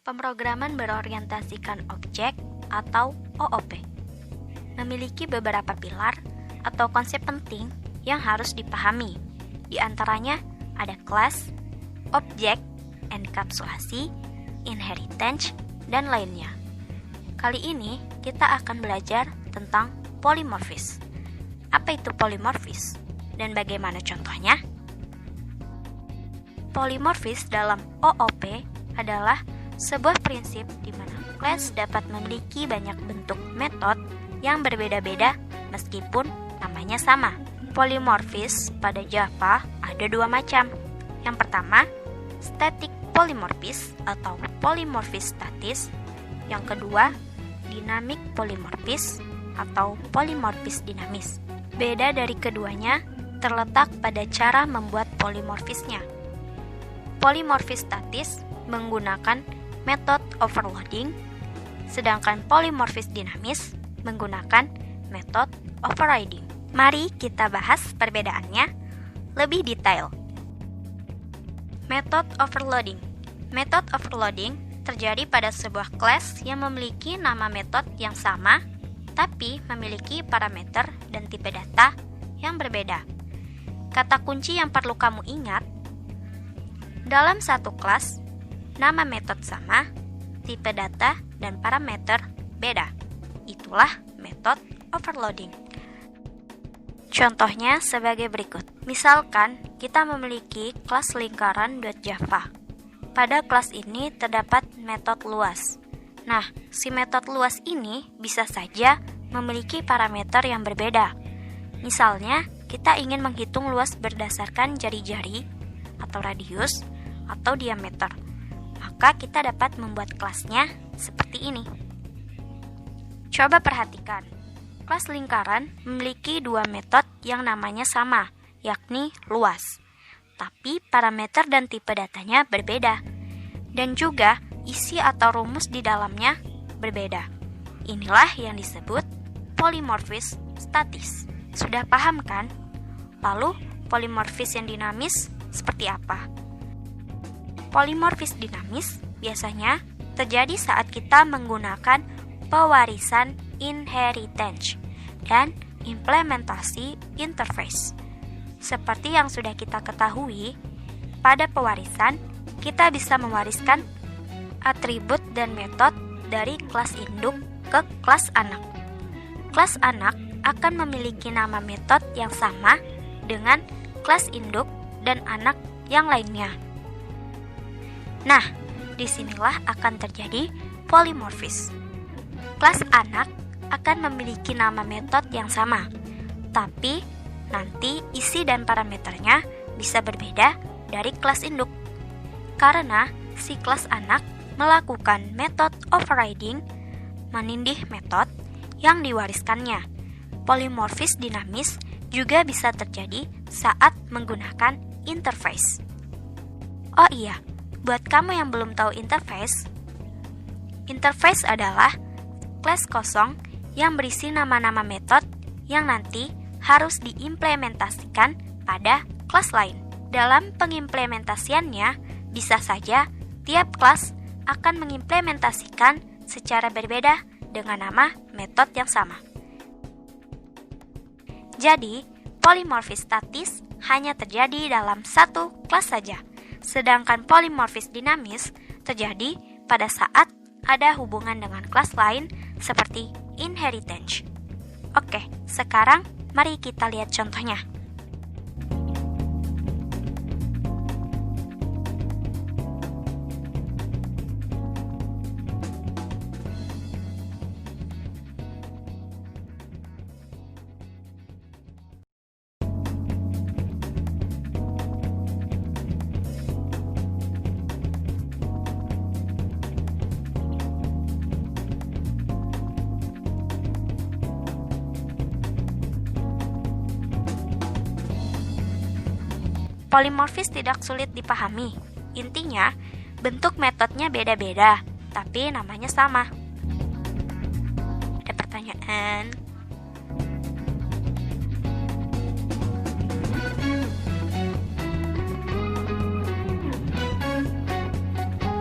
Pemrograman berorientasikan objek atau OOP memiliki beberapa pilar atau konsep penting yang harus dipahami. Di antaranya ada class, objek, enkapsulasi, inheritance, dan lainnya. Kali ini kita akan belajar tentang polymorphis. Apa itu polymorphis dan bagaimana contohnya? Polymorphis dalam OOP adalah sebuah prinsip di mana class dapat memiliki banyak bentuk metode yang berbeda-beda meskipun namanya sama. Polymorphis pada Java ada dua macam. Yang pertama, static polymorphis atau polymorphis statis. Yang kedua, dynamic polymorphis atau polymorphis dinamis. Beda dari keduanya terletak pada cara membuat polymorphisnya. Polymorphis statis menggunakan metode overloading, sedangkan polymorphis dinamis menggunakan metode overriding. Mari kita bahas perbedaannya lebih detail. Metode overloading. Metode overloading terjadi pada sebuah kelas yang memiliki nama metode yang sama, tapi memiliki parameter dan tipe data yang berbeda. Kata kunci yang perlu kamu ingat, dalam satu kelas, nama metode sama, tipe data, dan parameter beda. Itulah metode overloading. Contohnya sebagai berikut. Misalkan kita memiliki kelas lingkaran.java. Pada kelas ini terdapat metode luas. Nah, si metode luas ini bisa saja memiliki parameter yang berbeda. Misalnya, kita ingin menghitung luas berdasarkan jari-jari atau radius atau diameter. Maka kita dapat membuat kelasnya seperti ini. Coba perhatikan. Kelas lingkaran memiliki dua metode yang namanya sama, yakni luas. Tapi parameter dan tipe datanya berbeda. Dan juga isi atau rumus di dalamnya berbeda. Inilah yang disebut polymorphis statis. Sudah paham kan? Lalu polymorphis yang dinamis seperti apa? Polymorphis dinamis biasanya terjadi saat kita menggunakan pewarisan inheritance dan implementasi interface. Seperti yang sudah kita ketahui, pada pewarisan kita bisa mewariskan atribut dan metode dari kelas induk ke kelas anak. Kelas anak akan memiliki nama metode yang sama dengan kelas induk dan anak yang lainnya. Nah, disinilah akan terjadi polymorphis. Kelas anak akan memiliki nama metode yang sama, tapi nanti isi dan parameternya bisa berbeda dari kelas induk. Karena si kelas anak melakukan metode overriding, menindih metode yang diwariskannya. Polymorphis dinamis juga bisa terjadi saat menggunakan interface. Oh iya, buat kamu yang belum tahu interface adalah kelas kosong yang berisi nama-nama metode yang nanti harus diimplementasikan pada kelas lain. Dalam pengimplementasiannya, bisa saja tiap kelas akan mengimplementasikan secara berbeda dengan nama metode yang sama. Jadi, polymorphis statis hanya terjadi dalam satu kelas saja. Sedangkan polymorphis dinamis terjadi pada saat ada hubungan dengan kelas lain seperti inheritance. Oke, sekarang mari kita lihat contohnya. Polymorphis tidak sulit dipahami. Intinya, bentuk metodenya beda-beda, tapi namanya sama. Ada pertanyaan?